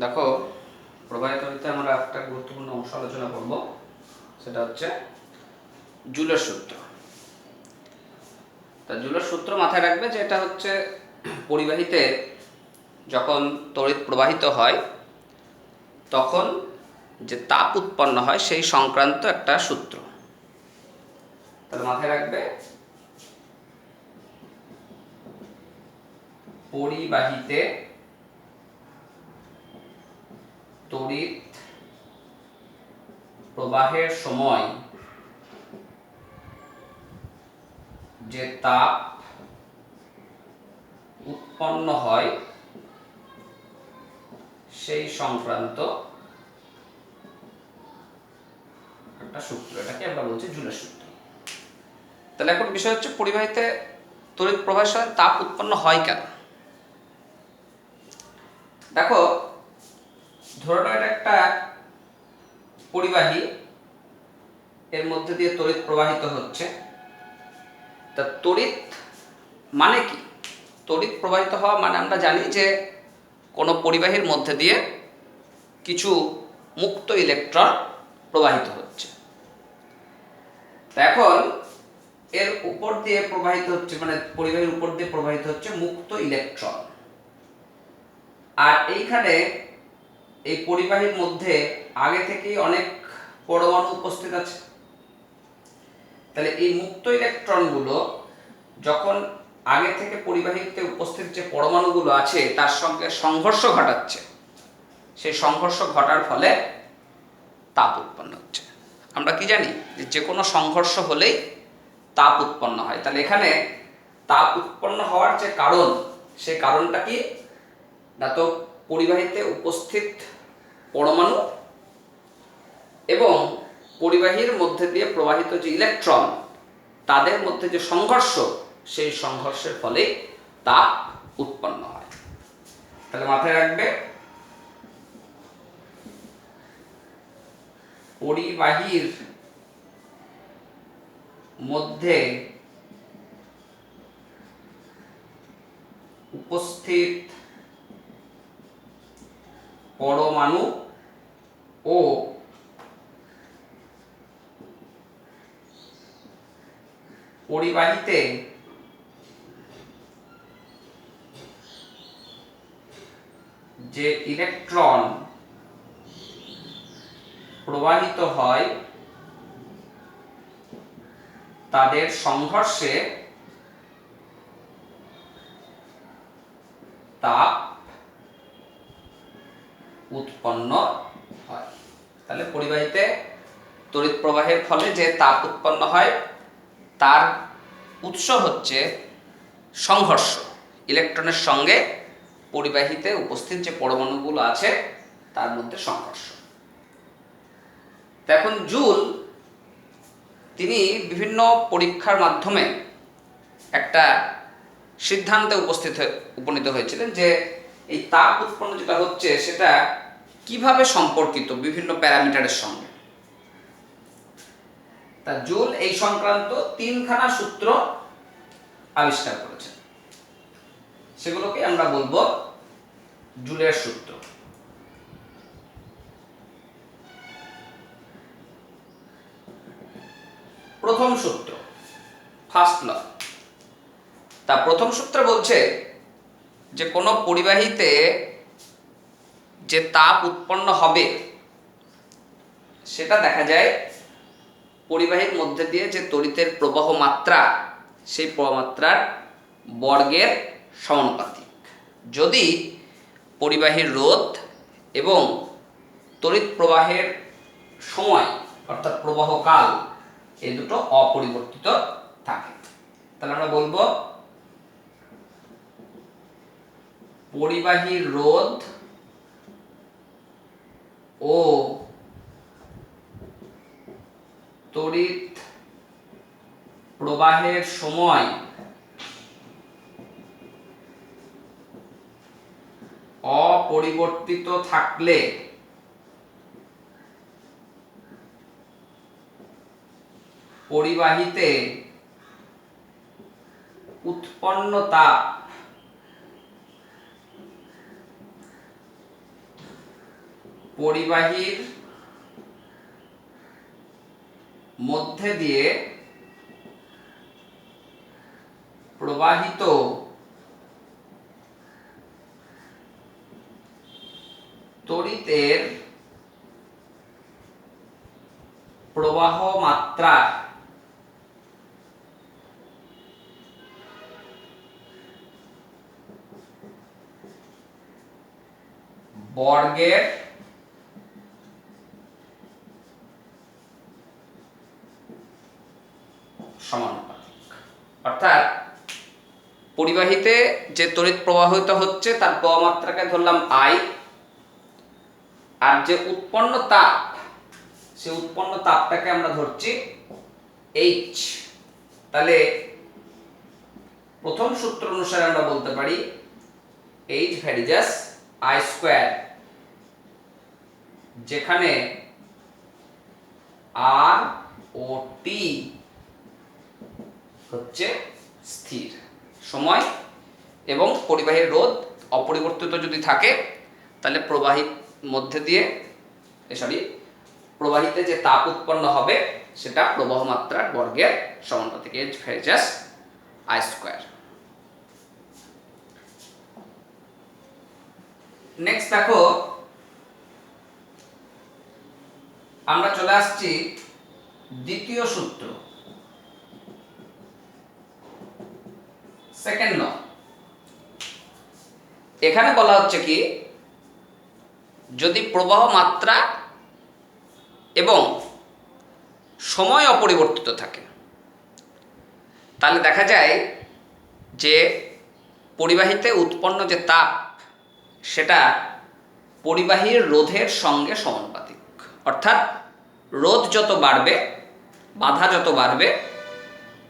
দেখো, প্রবাহিত তড়িতে আমরা একটা গুরুত্বপূর্ণ অংশ আলোচনা করব, সেটা হচ্ছে জুলের সূত্র। তা জুলের সূত্র মাথায় রাখবে যে এটা হচ্ছে পরিবাহীতে যখন তড়িৎ প্রবাহিত হয় তখন যে তাপ উৎপন্ন হয় সেই সংক্রান্ত একটা সূত্র। তাহলে মাথায় রাখবে, পরিবাহীতে তড়িৎ প্রবাহের সময় যে তাপ উৎপন্ন হয় সেই সংক্রান্ত একটা সূত্র, এটাকে আমরা বলছি জুলের সূত্র। তাহলে এখন বিষয় হচ্ছে পরিবাহীতে তড়িৎ প্রবাহের সময় তাপ উৎপন্ন হয় কেন। দেখো, ধরে নাও এটা একটা পরিবাহী, এর মধ্যে দিয়ে তড়িৎ প্রবাহিত হচ্ছে। তা তড়িৎ মানে কি? তড়িৎ প্রবাহিত হওয়া মানে আমরা জানি যে কোনো পরিবাহীর মধ্যে দিয়ে কিছু মুক্ত ইলেকট্রন প্রবাহিত হচ্ছে। এখন এর উপর দিয়ে প্রবাহিত হচ্ছে, মানে পরিবাহীর উপর দিয়ে প্রবাহিত হচ্ছে মুক্ত ইলেকট্রন। আর এইখানে এই পরিবাহীর মধ্যে আগে থেকেই অনেক পরমাণু উপস্থিত আছে। তাহলে এই মুক্ত ইলেকট্রনগুলো যখন আগে থেকে পরিবাহীতে উপস্থিত যে পরমাণুগুলো আছে তার সঙ্গে সংঘর্ষ ঘটাচ্ছে, সেই সংঘর্ষ ঘটার ফলে তাপ উৎপন্ন হচ্ছে। আমরা কি জানি যে কোনো সংঘর্ষ হলেই তাপ উৎপন্ন হয়। তাহলে এখানে তাপ উৎপন্ন হওয়ার যে কারণ, সেই কারণটা কি না, তো পরিবাহীতে উপস্থিত পরমাণু এবং পরিবাহীর মধ্যে দিয়ে প্রবাহিত যে ইলেকট্রন, তাদের মধ্যে যে সংঘর্ষ, সেই সংঘর্ষের ফলে তাপ উৎপন্ন হয়। তাহলে মাথায় রাখবে, পরিবাহীর মধ্যে উপস্থিত পরমাণু ও পরিবাহীতে যে ইলেকট্রন প্রবাহিত হয় তাদের সংঘর্ষে তাপ উৎপন্ন হয়। তাহলে পরিবাহীতে তড়িৎ প্রবাহের ফলে যে তাপ উৎপন্ন হয় তার উৎস হচ্ছে সংঘর্ষ, ইলেকট্রনের সঙ্গে পরিবাহীতে উপস্থিত যে পরমাণুগুলো আছে তার মধ্যে সংঘর্ষ। এখন জুল তিনি বিভিন্ন পরীক্ষার মাধ্যমে একটা সিদ্ধান্তে উপনীত হয়েছিলেন যে এই তাপ উৎপন্ন যেটা হচ্ছে সেটা কিভাবে সম্পর্কিত বিভিন্ন প্যারামিটারের সঙ্গে। তা জুল এই সংক্রান্ত তিনখানা সূত্র আবিষ্কার করেছেন, সেগুলোকে আমরা বলবো জুলের সূত্র। প্রথম সূত্র, ফার্স্ট ল। তা প্রথম সূত্র বলছে যে কোনো পরিবাহীতে যে তাপ উৎপন্ন হবে সেটা দেখা যায় পরিবাহীর মধ্যে দিয়ে যে তড়িতের প্রবাহ মাত্রা, সেই প্রবাহমাত্রার বর্গের সমানুপাতিক। যদি পরিবাহীর রোধ এবং তড়িৎ প্রবাহের সময় অর্থাৎ প্রবাহ কাল এই দুটো অপরিবর্তিত থাকে, তাহলে আমরা বলবো পরিবাহীর রোধ ও তড়িৎ প্রবাহের সময় অপরিবর্তিত থাকলে পরিবাহীতে উৎপন্ন তাপ পরিবাহীর মধ্যে দিয়ে প্রবাহিত তড়িতের প্রবাহ মাত্রা বর্গের সমানুপাতিক। অর্থাৎ পরিবাহীতে যে তড়িৎ প্রবাহিত হচ্ছে তার প্রবাহ মাত্রাকে ধরলাম I, আর যে উৎপন্ন তাপ, সেই উৎপন্ন তাপটাকে আমরা ধরছি H। তাহলে প্রথম সূত্র অনুসারে আমরা বলতে পারি H ভ্যারিজাস I স্কয়ার, যেখানে R ও T হচ্ছে স্থির সময় এবং পরিবাহীর রোধ অপরিবর্তিত যদি থাকে তাহলে প্রবাহীর মধ্যে দিয়ে প্রবাহিতে যে তাপ উৎপন্ন হবে সেটা প্রবাহ মাত্রার বর্গের সমানুপাতিক। H varies as I square. Next দেখো, আমরা চলে আসছি দ্বিতীয় সূত্র, সেকেন্ড ল। এখানে বলা হচ্ছে কি, যদি প্রবাহ মাত্রা এবং সময় অপরিবর্তিত থাকে তাহলে দেখা যায় যে পরিবাহীতে উৎপন্ন যে তাপ সেটা পরিবাহীর রোধের সঙ্গে সমানুপাতিক। অর্থাৎ রোধ যত বাড়বে, বাধা যত বাড়বে,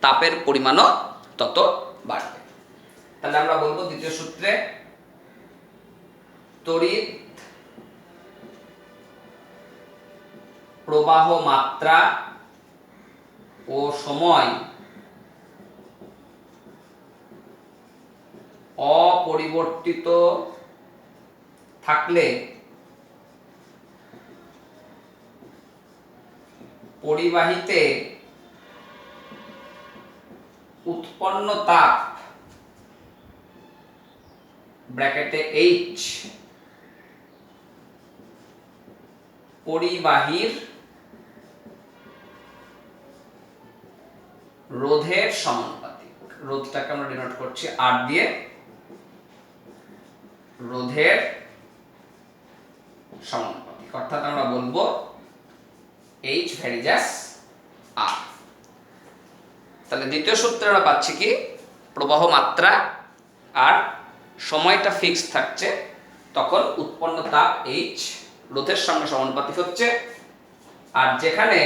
তাপের পরিমাণও তত বাড়বে। তাহলে আমরা বলবো দ্বিতীয় সূত্রে তড়িৎ প্রবাহ মাত্রা ও সময় অপরিবর্তিত থাকলে পরিবাহীতে উৎপন্ন তাপ ব্র্যাকেটে H পরিবাহীর রোধের সমানুপাতিক। রোধটাকে আমরা ডিনোট করছি R দিয়ে, রোধের সমানুপাতিক। অর্থাৎ আমরা বলবো H ভ্যারিজাস R। তাহলে দ্বিতীয় সূত্রে আমরা পাচ্ছি কি, প্রবাহ মাত্রা আর সময়টা ফিক্স থাকছে, তখন উৎপন্ন তাপ H রোধের সঙ্গে সমানুপাতিক হচ্ছে। আর যেখানে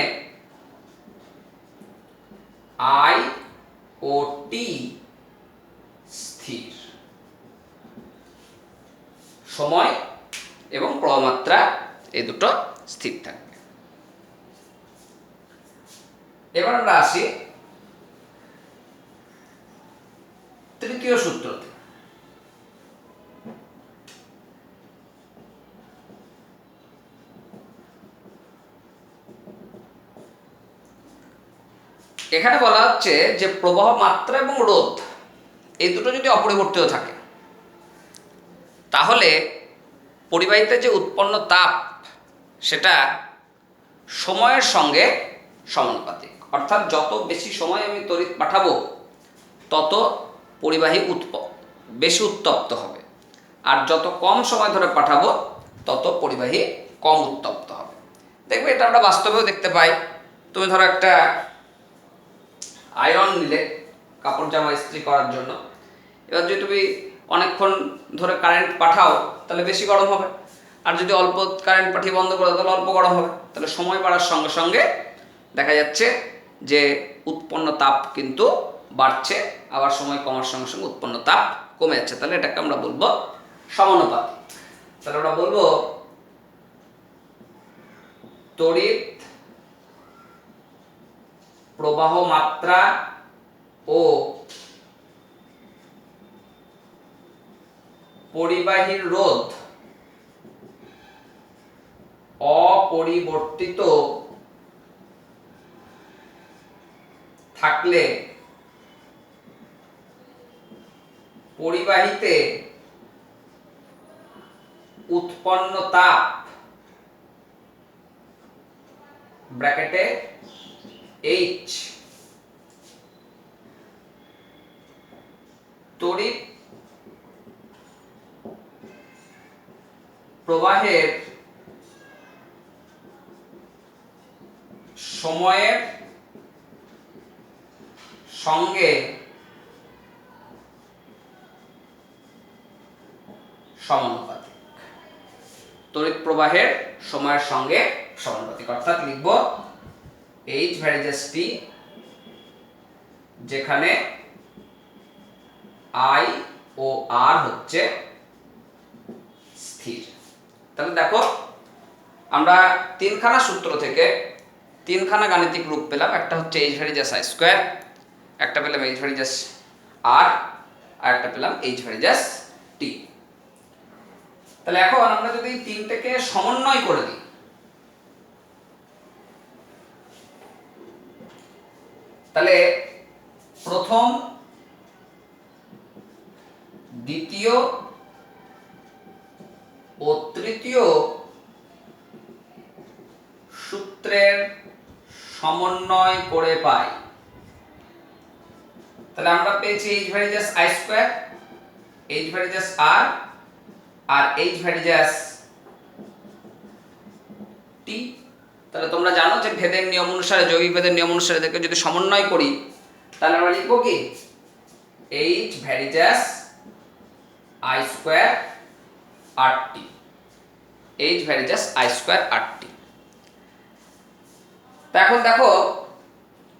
I ও T স্থির, সময় এবং প্রবাহ মাত্রা এই দুটো স্থির থাকবে। এবার আমরা আসি তৃতীয় সূত্রতে। এখানে বলা হচ্ছে যে প্রবাহ মাত্রা এবং রোধ এই দুটো যদি অপরিবর্তিত থাকে তাহলে পরিবাহীতে যে উৎপন্ন তাপ সেটা সময়ের সঙ্গে সমানুপাতিক। অর্থাৎ যত বেশি সময় আমি তড়িৎ পাঠাবো তত পরিবাহী বেশি উত্তপ্ত হবে, আর যত কম সময় ধরে পাঠাবো তত পরিবাহী কম উত্তপ্ত হবে। দেখবে এটা আমরা বাস্তবেও দেখতে পাই। তুমি ধরো একটা আয়রন নিলে কাপড় জামা ইস্ত্রি করার জন্য, এবার যদি তুমি অনেকক্ষণ ধরে কারেন্ট পাঠাও তাহলে বেশি গরম হবে, আর যদি অল্প কারেন্ট পাঠিয়ে বন্ধ করে তাহলে অল্প গরম হবে। তাহলে সময় বাড়ার সঙ্গে সঙ্গে দেখা যাচ্ছে যে উৎপন্ন তাপ কিন্তু বাড়ছে, আবার সময় কমার সঙ্গে সঙ্গে উৎপন্ন তাপ কমে যাচ্ছে। তাহলে এটাকে আমরা বলবো সমানুপাতিক। তাহলে আমরা বলবো তড়িৎ প্রবাহ মাত্রা ও পরিবাহীর রোধ অপরিবর্তিত থাকলে পরিবাহীতে উৎপন্ন তাপ ব্র্যাকেটে H তড়িৎ প্রবাহের সময়ের সঙ্গে সমানুপাতিক। তড়িৎ প্রবাহের সময়ের সঙ্গে সমানুপাতিক, অর্থাৎ লিখব H ভ্যারিজাস T, যেখানে I ও R হচ্ছে স্থির। তাহলে দেখো আমরা তিনখানা সূত্র থেকে তিনখানা গাণিতিক রূপ পেলাম। একটা হচ্ছে H ভ্যারিজাস I স্কয়ার, একটা পেলাম H ভ্যারিজাস R, আর একটা পেলাম H ভ্যারিজাস T। তাহলে এখন আমরা যদি তিনটাকে সমন্বয় করে দিই, তাহলে প্রথম, দ্বিতীয় ও তৃতীয় সূত্রের সমন্বয় করে পাই। তাহলে আমরা পেয়েছি H varies as I square, H varies as R আর H ভ্যারিজাস T। তাহলে তোমরা জানো যে ভেদের নিয়ম অনুসারে, যৌগিক ভেদের নিয়ম অনুসারে এদেরকে যদি সমন্বয় করি, তাহলে আমরা লিখব কি H varies as I square RT, H varies as I square RT। তো এখন দেখো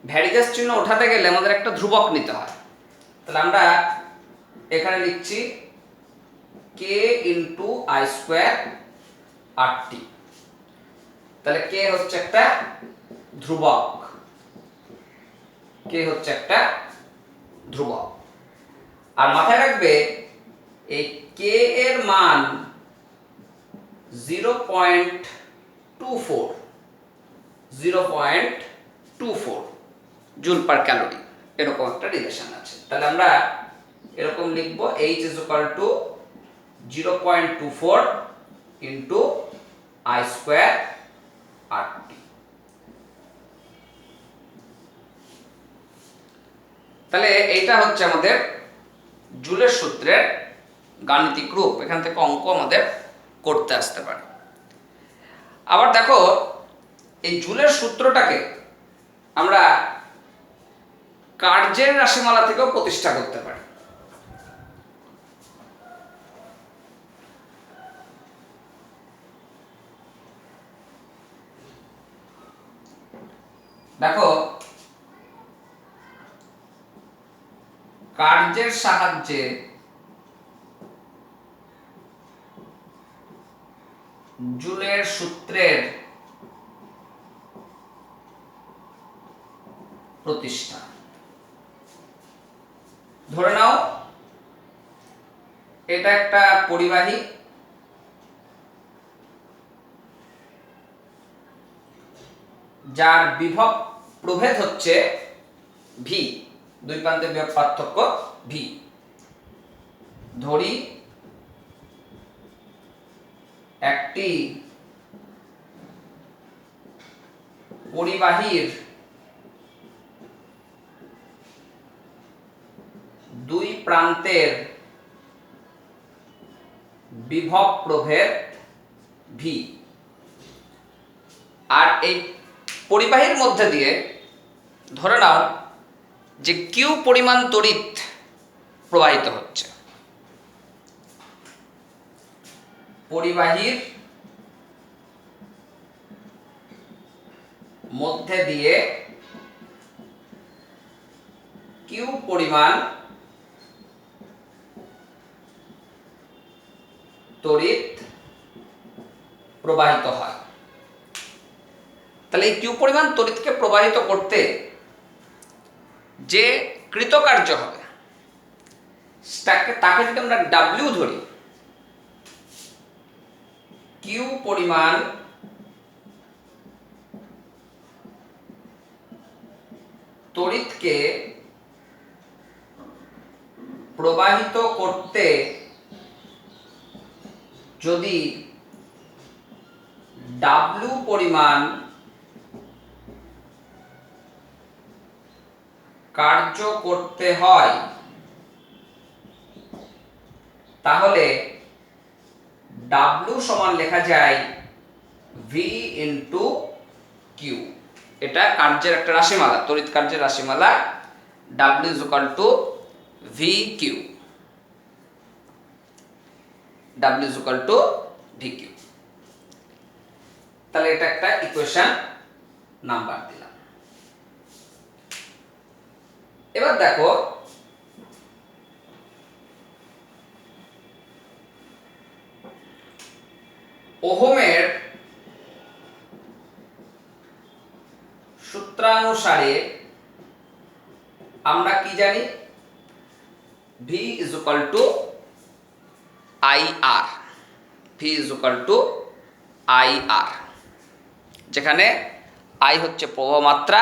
ভ্যারিজাস চিহ্ন ওঠাতে গেলে আমাদের একটা ধ্রুবক নিতে হয়। তাহলে আমরা এখানে লিখছি K into I square RT। তাহলে K হচ্ছে একটা ধ্রুবক, K হচ্ছে একটা ধ্রুবক। আর মাথায় রাখবে এই K এর মান 0.24 জুল পার ক্যালোরি, এরকম একটা রিলেশন আছে। তাহলে আমরা এরকম লিখব H is equal to 0.24 into I square RT। তাহলে এইটা হচ্ছে আমাদের জুলের সূত্রের গাণিতিক রূপ। এখান থেকে অঙ্ক আমাদের করতে আসতে পারে। আবার দেখো এই জুলের সূত্রটাকে আমরা কার্যের রাশিমালা থেকেও প্রতিষ্ঠা করতে পারি। দেখো কার্যের সাহায্যে জুলের সূত্রের প্রতিষ্ঠা। ধরে নাও এটা একটা পরিবাহী, যার বিভব প্রভেদ হচ্ছে V, দুই প্রান্তের বিভব পার্থক্য V। ধরি একটি পরিবাহীর দুই প্রান্তের বিভব প্রভেদ V, আর এই পরিবাহীর মধ্যে দিয়ে ধরে নাও যে Q পরিমাণ তড়িৎ প্রবাহিত হচ্ছে। পরিবাহীর মধ্যে দিয়ে Q পরিমাণ তড়িৎ প্রবাহিত হয়। তাহলে এই Q পরিমাণ তড়িৎকে প্রবাহিত করতে যে কৃতকার্য হবে তাকে যদি আমরা W ধরি, Q পরিমাণ যদি ডাব্লিউ পরিমাণ কার্য করতে হয় তাহলে ডাব্লিউ সমান লেখা যায় ভি ইন্টু কিউ। এটা কার্যের একটা রাশিমালা, তড়িৎ কার্যের রাশিমালা। W is equal to V Q, W is equal to V Q. তাহলে এটা একটা ইকুয়েশন নাম্বার দিলাম। এবার দেখো ওহমের সূত্রানুসারে আমরা কি জানি? V is equal to I R, V is equal to I R, যেখানে আই হচ্ছে প্রবাহ মাত্রা,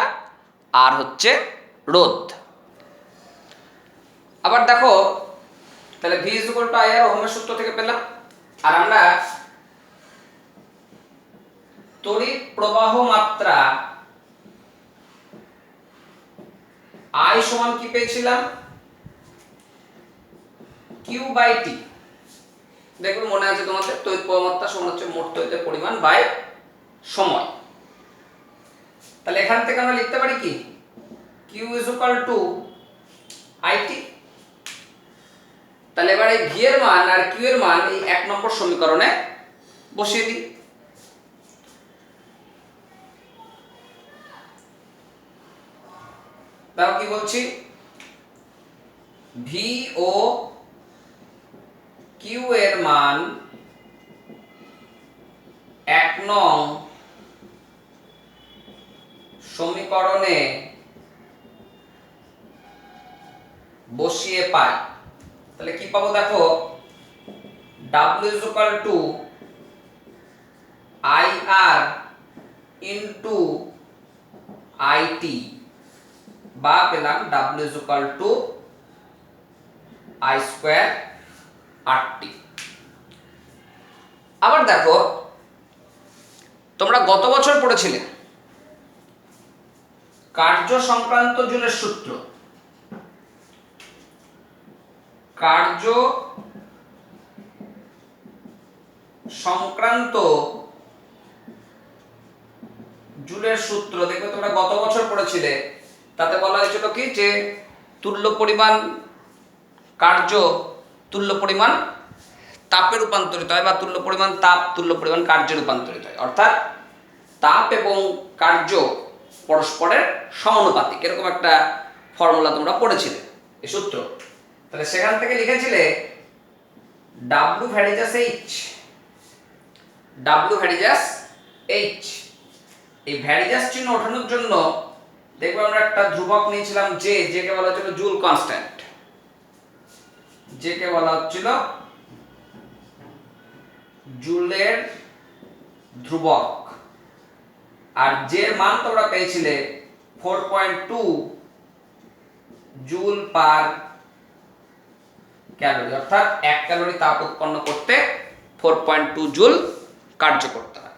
আর হচ্ছে রোধ। আবার দেখো তাহলে V is equal to I R ওহমের সূত্র থেকে পেলাম। আর আমরা তড়িৎ প্রবাহ মাত্রা আই সমান কি পেয়েছিলাম? Q by T. দেখো মনে আছে তোমাদের, তড়িৎ প্রবাহ মাত্রা সমান হচ্ছে মোট তড়িতের পরিমাণ বাই সময়। তাহলে এখান থেকে আমরা লিখতে পারি কি? Q is equal to I T. তাহলে এবার এই ভি এর মান আর কিউ এর মান এই 1 নম্বর সমীকরণে বসিয়ে দিই। তাও কি বলছি? ভি ও কিউ এর মান 1 নং সমীকরণে বসিয়ে পাই। তাহলে কি পাবো দেখো? W is equal to I R into I T, বা পেলাম W is equal to I square R T. আবার দেখো তোমরা গত বছর পড়েছিলে কার্য সংক্রান্ত জুলের সূত্র। কার্য সংক্রান্ত জুলের সূত্র দেখবে তোমরা গত বছর পড়েছিলে। তাতে বলা হয়েছিল কি যে তুল্য পরিমাণ কার্য তুল্য পরিমাণ তাপে রূপান্তরিত হয়, বা তুল্য পরিমাণ তাপ তুল্য পরিমাণ কার্যে রূপান্তরিত হয়। অর্থাৎ তাপ এবং কার্য পরস্পরের সমানুপাতিক, এরকম একটা ফর্মুলা তোমরা পড়েছিলে, এই সূত্র। তাহলে সেখান থেকে লিখেছিলে W varies as H, W varies as H. এই ভ্যারিজাস চিহ্ন ওঠানোর জন্য দেখবো আমরা একটা ধ্রুবক নিয়েছিলাম জে, যেকে বলা হচ্ছিল জুল কনস্ট্যান্ট, যেকে বলা হচ্ছিল জুলের ধ্রুবক। আর যে মান তোমরা পেয়েছিলে 4.2 জুল পার ক্যালোরি, অর্থাৎ 1 ক্যালোরি তাপ উৎপন্ন করতে 4.2 জুল কার্য করতে হয়।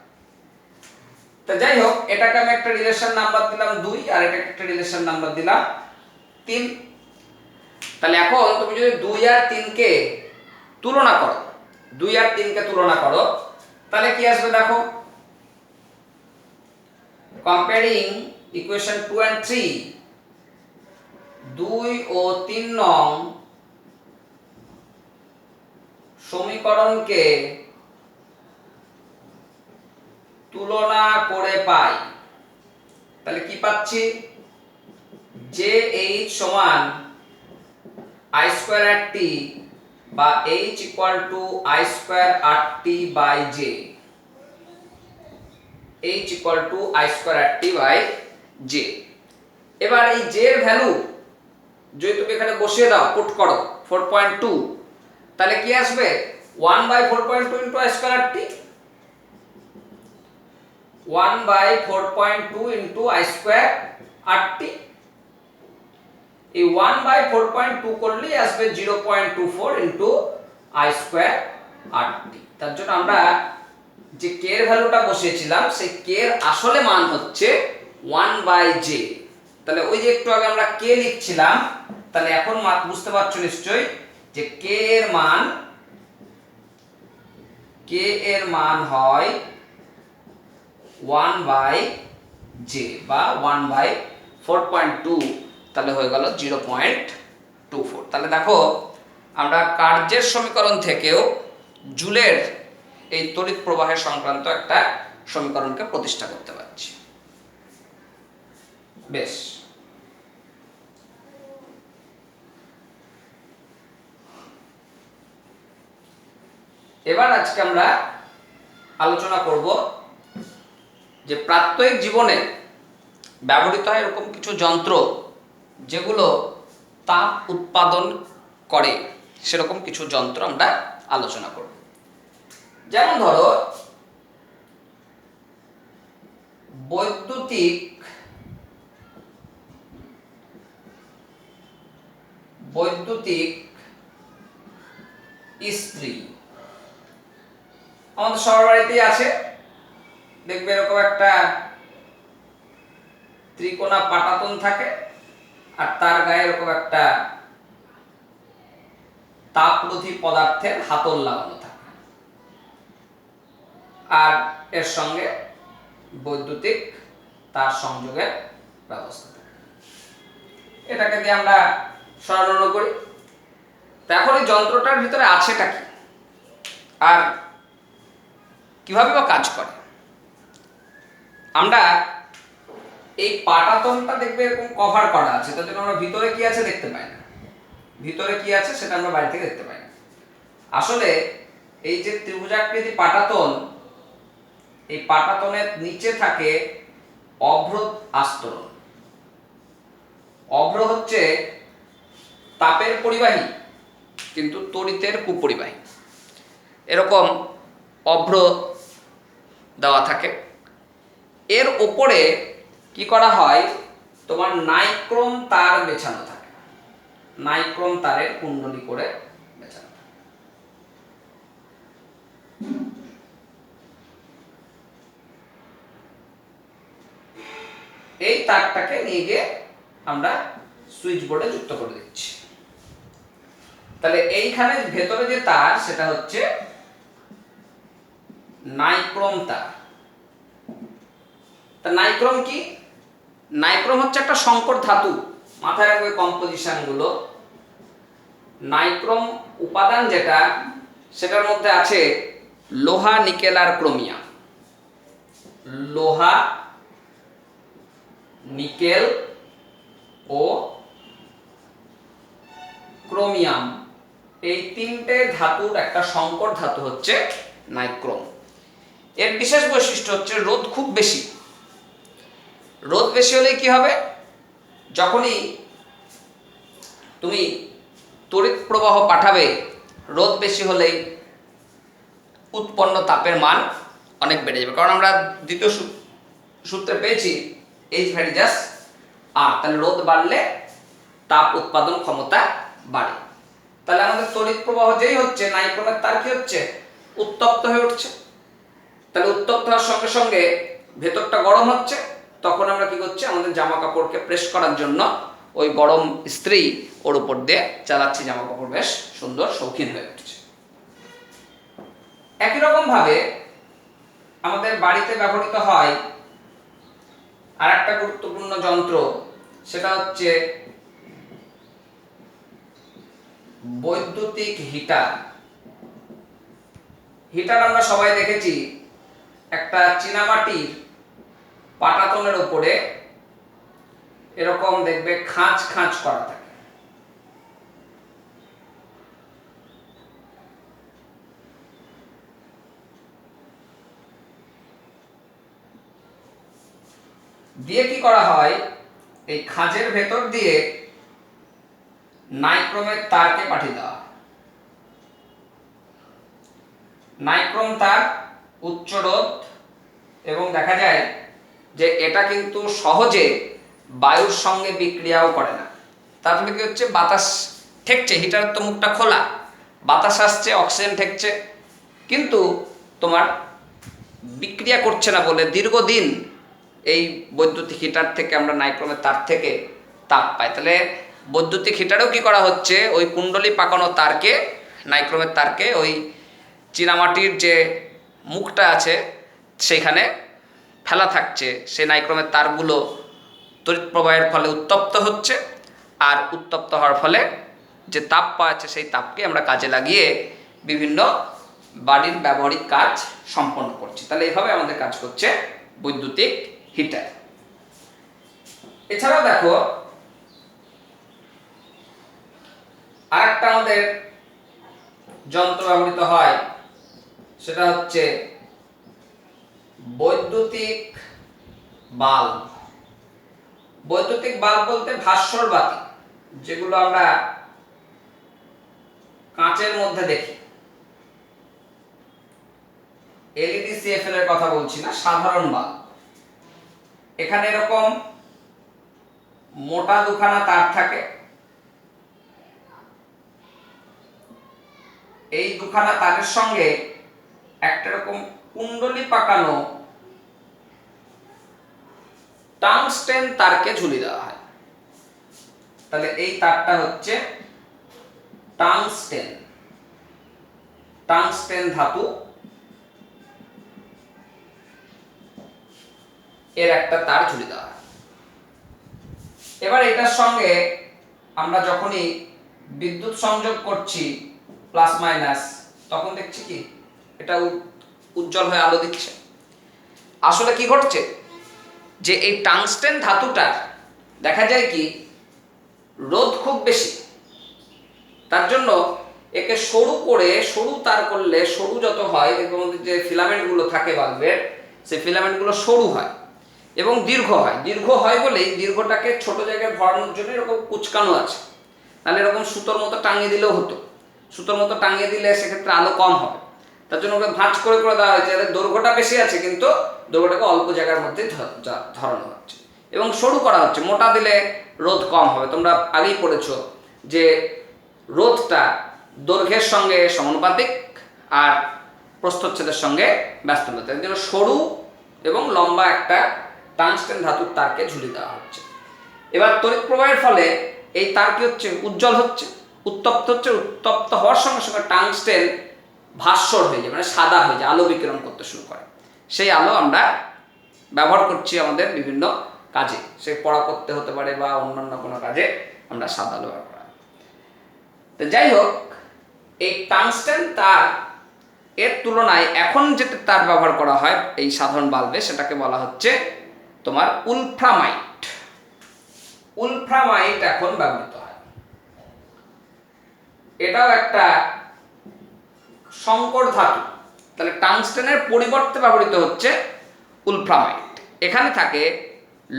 তো যাই হোক, এটাকে আমি একটা রিলেশন নাম্বার দিলাম 2, আর এটাকে একটা রিলেশন নাম্বার দিলাম 3। তাহলে এখন তুমি যদি 2 আর 3 কে তুলনা করো, 2 আর 3 কে তুলনা করো, তাহলে কি আসবে দেখো? কম্পেয়ারিং ইকুয়েশন 2 and 3, 2 ও 3 নং সমীকরণকে তুলনা করে পাই। তাহলে কি পাচ্ছি? যে এইচ সমান আই স্কোয়ার আর টি, বা H equal to I square R T by J, H equal to I square R T by J. এবার এই জে এর ভ্যালু যদি তুমি এখানে বসিয়ে দাও, পুট করো 4.2, তাহলে কি আসবে? 1/4.2 into I square R T, 1/4.2 into I square R T. এই 1/4.2 করলেই আসবে 0.24 ইন্টু আই স্কোয়ার 8টি। তার জন্য আমরা যে কে এর ভ্যালুটা বসিয়েছিলাম সেই কে এর আসলে মান হচ্ছে 1/j। তাহলে ওই যে একটু আগে আমরা কে লিখছিলাম, তাহলে এখন বুঝতে পারছো নিশ্চয়ই যে কে এর মান হয় 1/j বা 1/4.2, তাহলে হয়ে গেল 0.24। তাহলে দেখো আমরা কার্যের সমীকরণ থেকেও জুলের এই তড়িৎ প্রবাহের সংক্রান্ত একটা সমীকরণকে প্রতিষ্ঠা করতে পারছি। বেশ, এবার আজকে আমরা আলোচনা করব যে প্রাত্যহিক জীবনে ব্যবহৃত হয় এরকম কিছু যন্ত্র যেগুলো তাপ উৎপাদন করে, সেরকম কিছু যন্ত্র আমরা আলোচনা করব। যেমন ধরো বৈদ্যুতিক ইস্ত্রি আমাদের সবার বাড়িতেই আছে। দেখবে এরকম একটা ত্রিকোণা পাটাতন থাকে আর তার গায়ে এরকম একটা তাপরোধী পদার্থের হাতল লাগানো থাকে, আর এর সঙ্গে বৈদ্যুতিক তার সংযোগের ব্যবস্থা থাকে। এটাকে দিয়ে আমরা সরলরৈখিক করি। তো এখন এই যন্ত্রটার ভিতরে আছেটা কি আর কিভাবে বা কাজ করে? আমরা এই পাটাতনটা দেখবে এরকম কভার করা আছে, তার জন্য আমরা ভিতরে কি আছে দেখতে পাই না। ভিতরে কি আছে সেটা আমরা বাইরে থেকে দেখতে পাই না। আসলে এই যে ত্রিভুজাকৃতি পাটাতন, এই পাটাতনের নিচে থাকে অভ্র আস্তরণ। অভ্র হচ্ছে তাপের পরিবাহী কিন্তু তড়িতের কুপরিবাহী। এরকম অভ্র দেওয়া থাকে। এর উপরে কি করা হয়, তোমার নাইক্রোম তার বেছানো থাকে। নাইক্রোম তারের কুণ্ডলী করে বেছানো থাকে। এই তারটাকে নিয়ে গিয়ে আমরা সুইচ বোর্ডে যুক্ত করে দিচ্ছি। তাহলে এইখানে ভেতরে যে তার সেটা হচ্ছে নাইক্রোম তার। তা নাইক্রোম কি? নাইক্রোম হচ্ছে একটা সংকর ধাতু। মাথায় রাখবে কম্পোজিশন গুলো। নাইক্রোম উপাদান যেটা, সেটার মধ্যে আছে লোহা, নিকেল আর ক্রোমিয়াম। লোহা, নিকেল ও ক্রোমিয়াম, এই তিনটে ধাতুর একটা সংকর ধাতু হচ্ছে নাইক্রোম। এর বিশেষ বৈশিষ্ট্য হচ্ছে রোধ খুব বেশি। রোধ বেশি হলে কি হবে, যখনই তুমি তড়িৎ প্রবাহ পাঠাবে, রোধ বেশি হলেই উৎপন্ন তাপের মান অনেক বেড়ে যাবে। কারণ আমরা দ্বিতীয় সূত্রে পেয়েছি H ভ্যারিজাস R, তাহলে রোধ বাড়লে তাপ উৎপাদন ক্ষমতা বাড়ে। তাহলে আমাদের তড়িৎ প্রবাহ যেই হচ্ছে, নাইক্রোমের তার কি হচ্ছে, উত্তপ্ত হয়ে উঠছে। তাহলে উত্তপ্ত হওয়ার সঙ্গে সঙ্গে ভেতরটা গরম হচ্ছে। তখন আমরা কি করছি, আমাদের জামা কাপড়কে প্রেস করার জন্য ওই গরম ইস্ত্রি ওর উপর দিয়ে চালাচ্ছি, জামা কাপড় বেশ সুন্দর শৌখিন হয়ে উঠছে। একই রকম ভাবে আমাদের বাড়িতে ব্যবহৃত হয় আর একটা গুরুত্বপূর্ণ যন্ত্র, সেটা হচ্ছে বৈদ্যুতিক হিটার। হিটার আমরা সবাই দেখেছি, একটা চীনামাটির পাটাতনের উপরে এরকম দেখবে খাঁজ খাঁজ করা থাকে। দিয়ে কি করা হয়, এই খাঁজের ভেতর দিয়ে নাইক্রোমের তারকে পাঠিয়ে দেওয়া। নাইক্রোম তার উচ্চ রোধ, এবং দেখা যায় যে এটা কিন্তু সহজে বায়ুর সঙ্গে বিক্রিয়াও করে না। তার ফলে কি হচ্ছে, বাতাস ঠেকছে, হিটারের তো মুখটা খোলা, বাতাস আসছে, অক্সিজেন ঠেকছে, কিন্তু তোমার বিক্রিয়া করছে না বলে দীর্ঘদিন এই বৈদ্যুতিক হিটার থেকে আমরা নাইক্রোমের তার থেকে তাপ পাই। তাহলে বৈদ্যুতিক হিটারেও কি করা হচ্ছে, ওই কুণ্ডলী পাকানো তারকে, নাইক্রোমের তারকে ওই চীনামাটির যে মুখটা আছে সেইখানে ফেলা থাকছে, সেই নাইক্রোমের তারগুলো তড়িৎ প্রবাহের ফলে উত্তপ্ত হচ্ছে, আর উত্তপ্ত হওয়ার ফলে যে তাপ পাওয়া যাচ্ছে সেই তাপকে আমরা কাজে লাগিয়ে বিভিন্ন বাড়ির ব্যবহারিক কাজ সম্পন্ন করছি। তাহলে এইভাবে আমাদের কাজ করছে বৈদ্যুতিক হিটার। এছাড়াও দেখো আরেকটা আমাদের যন্ত্র ব্যবহৃত হয়, সেটা হচ্ছে বৈদ্যুতিক বাল্ব। বৈদ্যুতিক বাল্ব বলতে ভাস্বর বাতি, যেগুলো আমরা কাঁচের মধ্যে দেখি। এলইডি সিএফএল এর কথা বলছি না, সাধারণ বাল্ব। এখানে এরকম মোটা দুখানা তার থাকে, এই দুখানা তারের সঙ্গে একটা রকম কুণ্ডলী পাকানো টাংস্টেন তারকে ঝুলিয়ে দেওয়া হয়। তাহলে এই তারটা হচ্ছে টাংস্টেন, টাংস্টেন ধাতু এর একটা তার ঝুলিয়ে দেওয়া হয়। এবার এটার সঙ্গে আমরা যখনই বিদ্যুৎ সংযোগ করছি প্লাস মাইনাস, তখন দেখছি কি এটা উজ্জ্বল হয়ে আলো দিচ্ছে। আসলে কি ঘটছে, যে এই টাংস্টেন ধাতুটার দেখা যায় কি রোধ খুব বেশি, তার জন্য একে সরু করে, সরু তার করলে সরু যত হয়, এর মধ্যে যে ফিলামেন্টগুলো থাকে বাল্বের, সেই ফিলামেন্টগুলো সরু হয় এবং দীর্ঘ হয়। দীর্ঘ হয় বলেই দীর্ঘটাকে ছোট জায়গায় ভরানোর জন্য এরকম কুচকানো আছে, তাহলে এরকম সুতোর মতো টাঙিয়ে দিলেও হতো। সুতোর মতো টাঙিয়ে দিলে সেক্ষেত্রে আলো কম হবে, তার জন্য ওকে ভাঁজ করে করে দেওয়া হয়েছে। এদের দৈর্ঘ্যটা বেশি আছে কিন্তু দৈর্ঘ্যটাকে অল্প জায়গার মধ্যে ধরানো হচ্ছে এবং সরু করা হচ্ছে। মোটা দিলে রোধ কম হবে। তোমরা আগেই পড়েছো যে রোধটা দৈর্ঘ্যের সঙ্গে সমানুপাতিক আর প্রস্থচ্ছেদের সঙ্গে ব্যস্তানুপাতিক। এর জন্য সরু এবং লম্বা একটা টাংস্টেন ধাতুর তারকে ঝুলিয়ে দেওয়া হচ্ছে। এবার তড়িৎ প্রবাহের ফলে এই তার কি হচ্ছে, উজ্জ্বল হচ্ছে, উত্তপ্ত হচ্ছে। উত্তপ্ত হওয়ার সঙ্গে সঙ্গে টাংস্টেন ভাস্বর হয়ে যায়, মানে সাদা হয়ে যায়, আলো বিকিরণ করতে শুরু করে। সেই আলো আমরা ব্যবহার করছি আমাদের বিভিন্ন কাজে, সে পড়া করতে হতে পারে বা অন্যান্য কোনো কাজে আমরা সাদা আলো ব্যবহার করা। তো যাই হোক, এই টাংস্টেন তার এর তুলনায় এখন যেটা তার ব্যবহার করা হয় এই সাধারণ বাল্বে, সেটাকে বলা হচ্ছে তোমার উলফ্রামাইট। উলফ্রামাইট এখন ব্যবহৃত হয়। এটাও একটা সংকর ধাতু। তাহলে টাংস্টেনের পরিবর্তে ব্যবহৃত হচ্ছে উলফ্রামাইট। এখানে থাকে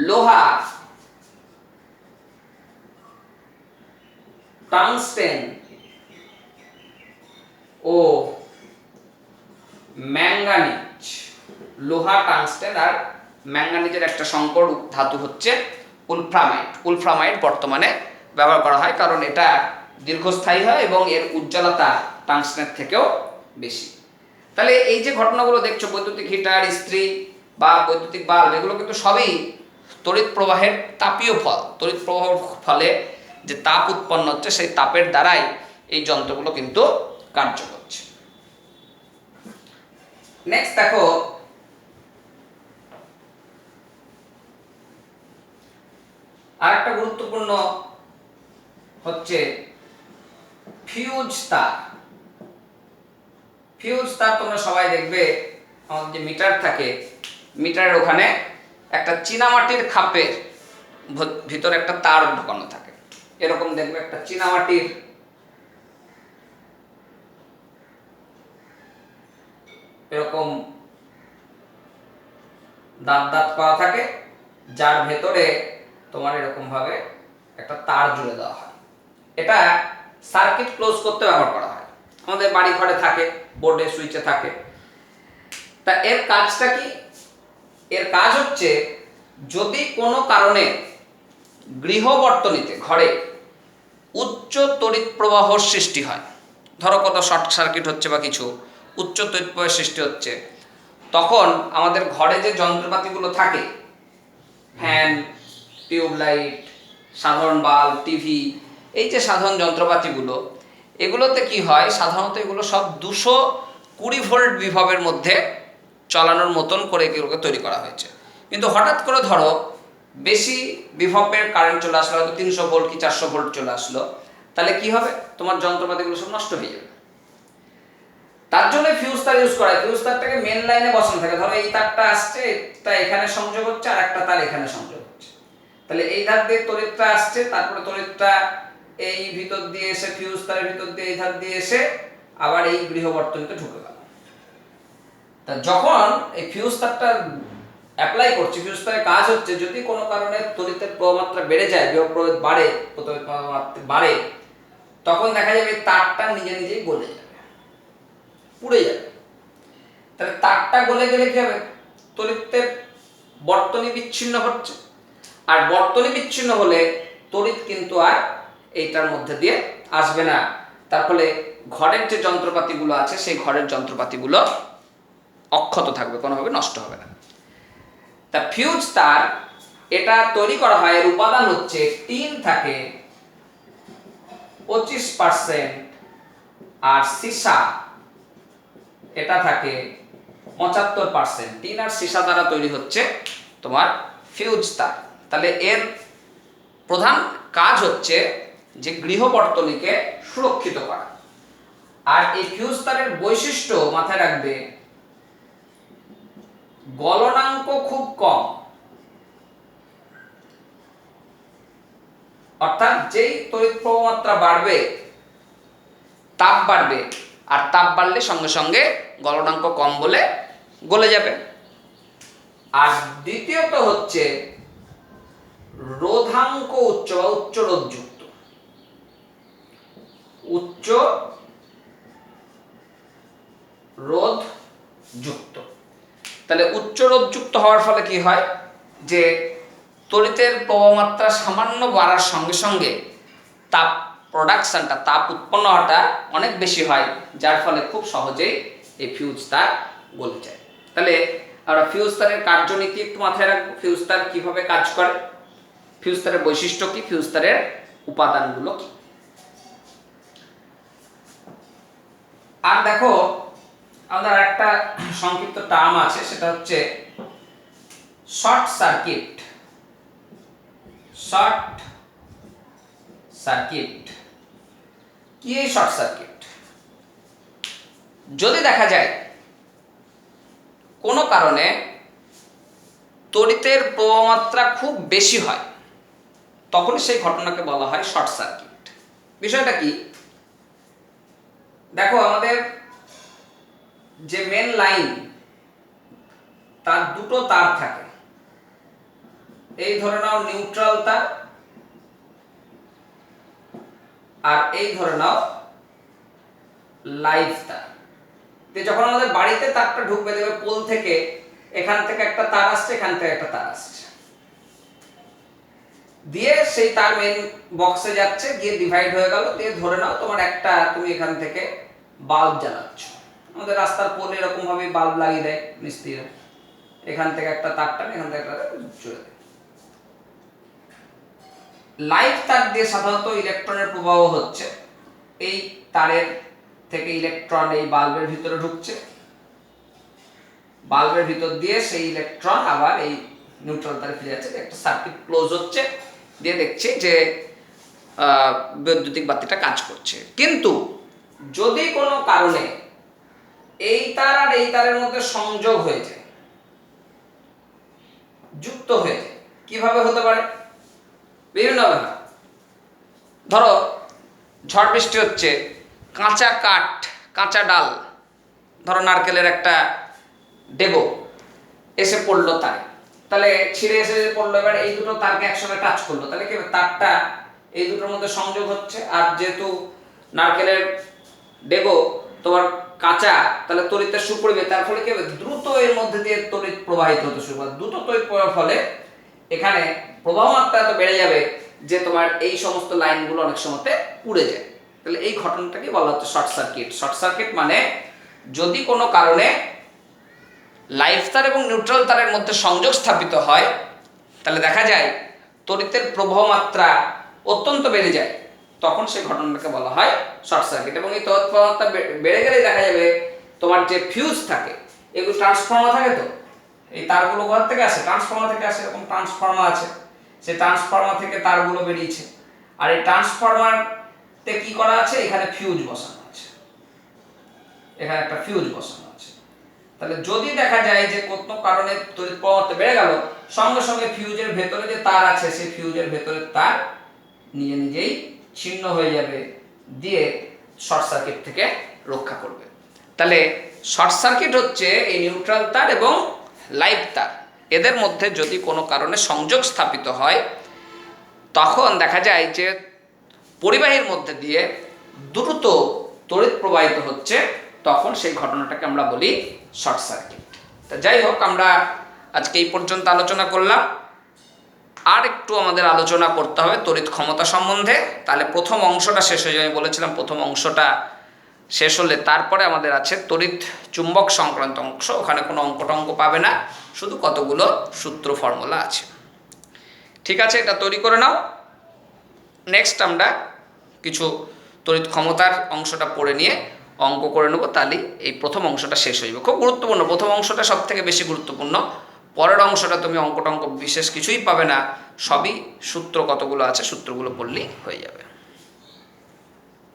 লোহা, টাংস্টেন ও ম্যাঙ্গানিজ। লোহা, টাংস্টেন আর ম্যাঙ্গানিজের একটা সংকর ধাতু হচ্ছে উলফ্রামাইট। উলফ্রামাইট বর্তমানে ব্যবহার করা হয় কারণ এটা দীর্ঘস্থায়ী হয় এবং এর উজ্জ্বলতা টাংস্টেনের থেকেও বেশি। তাহলে এই যে ঘটনাগুলো দেখছো, বৈদ্যুতিক হিটার, ইস্ত্রি বা বৈদ্যুতিক বাল্ব, এগুলো কিন্তু সবই তড়িৎ প্রবাহের তাপীয় ফল। তড়িৎ প্রবাহের ফলে যে তাপ উৎপন্ন হচ্ছে, সেই তাপের দ্বারাই এই যন্ত্রগুলো কিন্তু কার্য করছে। নেক্সট দেখো, আরেকটা গুরুত্বপূর্ণ হচ্ছে ফিউজ তার। ফিউজ তার তোমরা সবাই দেখবে আমাদের যে মিটার থাকে, মিটারের ওখানে একটা চীনামাটির খাপের ভিতরে একটা তার ঢোকানো থাকে। এরকম দেখবে একটা চীনামাটির এরকম দাঁত দাঁত করা থাকে, যার ভেতরে তোমার এরকম ভাবে একটা তার জুড়ে দেওয়া হয়। এটা সার্কিট ক্লোজ করতে ব্যবহার করা হয়, আমাদের বাড়ি ঘরে থাকে, বোর্ডে সুইচে থাকে। তা এর কাজটা কি? এর কাজ হচ্ছে যদি কোনো কারণে গৃহবর্তনীতে, ঘরে উচ্চ তড়িৎ প্রবাহ সৃষ্টি হয়, ধরো কত শর্ট সার্কিট হচ্ছে বা কিছু, উচ্চ তড়িৎ প্রবাহের সৃষ্টি হচ্ছে, তখন আমাদের ঘরে যে যন্ত্রপাতিগুলো থাকে, ফ্যান, টিউবলাইট, সাধারণ বাল্ব, টিভি, এই যে সাধারণ যন্ত্রপাতিগুলো, এগুলোতে কি হয়, সাধারণত এগুলো সব 220 ভোল্ট বিভবের মধ্যে চালানোর মতন করে এগুলোকে তৈরি করা হয়েছে। কিন্তু হঠাৎ করে ধরো বেশি বিভবের কারেন্ট চলে আসলো, হয়তো 300 ভোল্ট কি 400 ভোল্ট চলে আসলো, তাহলে কি হবে, তোমার যন্ত্রপাতিগুলো সব নষ্ট হয়ে যাবে। তার জন্য ফিউজ তার ইউজ করা হয়। ফিউজ তারটাকে মেন লাইনে বসানো থাকে, ধরো এই তারটা আসছে, এটা এখানে সংযোগ হচ্ছে, আর একটা তার এখানে সংযোগ হচ্ছে, তাহলে এই ধার দিয়ে তড়িৎটা আসছে, তারপরে তড়িৎটা এই ভিতর দিয়ে এসে ফিউজ তারের ভিতর দিয়ে এই ধার দিয়ে এসে আবার এই গৃহবর্তনীতে ঢুকে গেল। তা যখন এই ফিউজ তারটা অ্যাপ্লাই করছি, ফিউজ তারের কাজ হচ্ছে, যদি কোনো কারণে তড়িতের প্রবাহমাত্রা বেড়ে যায়, বিভব প্রবাহ বাড়ে, তড়িৎ প্রবাহমাত্রা বাড়ে, তখন দেখা যাবে তারটা নিজে নিজেই গলে যাবে, পুড়ে যাবে। তাহলে তারটা গলে গেলে কি হবে, তড়িতের বর্তনী বিচ্ছিন্ন হচ্ছে, আর বর্তনী বিচ্ছিন্ন হলে তড়িৎ কিন্তু আর এইটার মধ্যে দিয়ে আসবে না। তার ফলে ঘরের যে যন্ত্রপাতিগুলো আছে, সেই ঘরের যন্ত্রপাতিগুলো অক্ষত থাকবে, কোনোভাবে নষ্ট হবে না। তা ফিউজ তার এটা তৈরি করা হয়, এর উপাদান হচ্ছে টিন থাকে 25%, আর সীসা এটা থাকে 75%। টিন আর সীসা দ্বারা তৈরি হচ্ছে তোমার ফিউজ তার। তাহলে এর প্রধান কাজ হচ্ছে যে গৃহবর্তনীকে সুরক্ষিত করা। আর এই ফিউজ তারের বৈশিষ্ট্য মাথায় রাখবে, গলনাঙ্ক খুব কম, অর্থাৎ যেই তড়িৎ প্রবাহমাত্রা বাড়বে, তাপ বাড়বে, আর তাপ বাড়লে সঙ্গে সঙ্গে গলনাঙ্ক কম বলে গলে যাবে। আর দ্বিতীয়ত হচ্ছে রোধাঙ্ক উচ্চ বা উচ্চ রোধযুক্ত, উচ্চ রোধযুক্ত। তাহলে উচ্চ রোধযুক্ত হওয়ার ফলে কি হয়, যে তড়িতের প্রবাহমাত্রা সামান্য বাড়ার সঙ্গে সঙ্গে তাপ প্রোডাকশনটা, তাপ উৎপন্ন হওয়াটা অনেক বেশি হয়, যার ফলে খুব সহজেই এই ফিউজ তার গলে যায়। তাহলে আমরা ফিউজ তারের কার্যনীতি একটু মাথায় রাখবো, ফিউজ তার কিভাবে কাজ করে, ফিউজ তারের বৈশিষ্ট্য কি, ফিউজ তারের উপাদানগুলো কি। আর দেখো আমাদের একটা সংক্ষিপ্ত টার্ম আছে, সেটা হচ্ছে শর্ট সার্কিট। শর্ট সার্কিট কি? এই শর্ট সার্কিট, যদি দেখা যায় কোনো কারণে তড়িতের প্রবাহমাত্রা খুব বেশি হয়, তখন সেই ঘটনাকে বলা হয় শর্ট সার্কিট। বিষয়টা কি, দেখো আমাদের যে মেন লাইন, তার দুটো তার থাকে, এই ধরে নাও নিউট্রাল তার, আর এই ধরে নাও লাইভ তার। যখন আমাদের বাড়িতে তারটা ঢুকবে, দেখবে পোল থেকে, এখান থেকে একটা তার আসছে, এখান থেকে একটা তার আসছে, দিয়ে সেই তার মেন বক্সে যাচ্ছে, গিয়ে ডিভাইড হয়ে গেল, দিয়ে ধরে নাও তোমার একটা, তুমি এখান থেকে বাল্ব জ্বালাচ্ছ। আমাদের রাস্তার পোলে এরকম ভাবে বাল্ব লাগিয়ে দেয় মিস্ত্রিরা, এখান থেকে একটা তার টানে, এখান থেকে একটা চলে দেয়। লাইট তার দিয়ে সাধারণত ইলেকট্রনের প্রবাহ হচ্ছে, এই তারের থেকে ইলেকট্রন এই বাল্বের ভিতরে ঢুকছে, বাল্বের ভিতর দিয়ে সেই ইলেকট্রন আবার এই নিউট্রাল তারে ফিরে যাচ্ছে, একটা সার্কিট ক্লোজ হচ্ছে, দিয়ে দেখছে যে বৈদ্যুতিক বাতিটা কাজ করছে। কিন্তু যদি কোনো কারণে এই তার আর এই তারের মধ্যে সংযোগ হয়ে যায়, যুক্ত হয়ে যায়, কিভাবে হতে পারে, বিভিন্নভাবে। ধরো ঝড় বৃষ্টি হচ্ছে, কাঁচা কাঠ, কাঁচা ডাল, ধরো নারকেলের একটা ডেগো এসে পড়লো তারে, তাহলে ছিঁড়ে এসে পড়লো, এবার এই দুটো তারকে একসঙ্গে টাচ করলো, তাহলে কি হবে, তারটা এই দুটোর মধ্যে সংযোগ হচ্ছে, আর যেহেতু নারকেলের ডেগো তোমার কাঁচা, তাহলে তড়িতের সুপরিবেশ, তার ফলে কি হবে, দ্রুত এর মধ্যে দিয়ে তড়িৎ প্রবাহিত হতে শুরু করে। দ্রুত তড়িৎ প্রবাহের ফলে এখানে প্রবাহ মাত্রা এত বেড়ে যাবে যে তোমার এই সমস্ত লাইনগুলো অনেক সময়তে পুড়ে যায়। তাহলে এই ঘটনাটাকে বলা হচ্ছে শর্ট সার্কিট। শর্ট সার্কিট মানে যদি কোনো কারণে লাইভ তার এবং নিউট্রাল তারের মধ্যে সংযোগ স্থাপিত হয় তাহলে দেখা যায় তড়িতের প্রবাহ মাত্রা অত্যন্ত বেড়ে যায়, তখন সেই ঘটনাটাকে বলা হয় শর্ট সার্কিট। এবং এই তড়িৎ প্রবাহ মাত্রা বেড়ে গেলে দেখা যাবে তোমার যে ফিউজ থাকে, এগুলো ট্রান্সফর্মার থাকে, তো এই তারগুলো কোথা থেকে আসে? ট্রান্সফর্মার থেকে আসে। এরকম ট্রান্সফর্মার আছে, সেই ট্রান্সফর্মার থেকে তারগুলো বেরিয়েছে, আর এই ট্রান্সফর্মারতে কি করা আছে? এখানে ফিউজ বসানো আছে, এখানে একটা ফিউজ বসানো আছে। তাহলে যদি দেখা যায় যে কোনো কারণে তড়িৎ প্রবাহ বেড়ে গেল, সঙ্গে সঙ্গে ফিউজের ভেতরে যে তার আছে, সেই ফিউজের ভেতরে তার নিজে নিজেই ছিন্ন হয়ে যাবে, দিয়ে শর্ট সার্কিট থেকে রক্ষা করবে। তাহলে শর্ট সার্কিট হচ্ছে এই নিউট্রাল তার এবং লাইভ তার, এদের মধ্যে যদি কোনো কারণে সংযোগ স্থাপিত হয়, তখন দেখা যায় যে পরিবাহীর মধ্যে দিয়ে দ্রুত তড়িৎ প্রবাহিত হচ্ছে, তখন সেই ঘটনাটাকে আমরা বলি শর্ট সার্কিট। তা যাই হোক, আমরা আজকে এই পর্যন্ত আলোচনা করলাম। আর একটু আমাদের আলোচনা করতে হবে তড়িৎ ক্ষমতা সম্বন্ধে, তাহলে প্রথম অংশটা শেষ হয়ে যাবে। আমি বলেছিলাম প্রথম অংশটা শেষ হলে তারপরে আমাদের আছে তড়িৎ চুম্বক সংক্রান্ত অংশ, ওখানে কোনো অঙ্ক পাবে না, শুধু কতগুলো সূত্র ফর্মুলা আছে। ঠিক আছে, এটা তৈরি করে নাও। নেক্সট আমরা কিছু তড়িৎ ক্ষমতার অংশটা পড়ে নিয়ে অঙ্ক করে নেব, তাহলে এই প্রথম অংশটা শেষ হয়ে যাবে। খুব গুরুত্বপূর্ণ, প্রথম অংশটা সব থেকে বেশি গুরুত্বপূর্ণ। পরের অংশটা তুমি অঙ্ক বিশেষ কিছুই পাবে না, সবই সূত্র কতগুলো আছে, সূত্রগুলো পড়লেই হয়ে যাবে।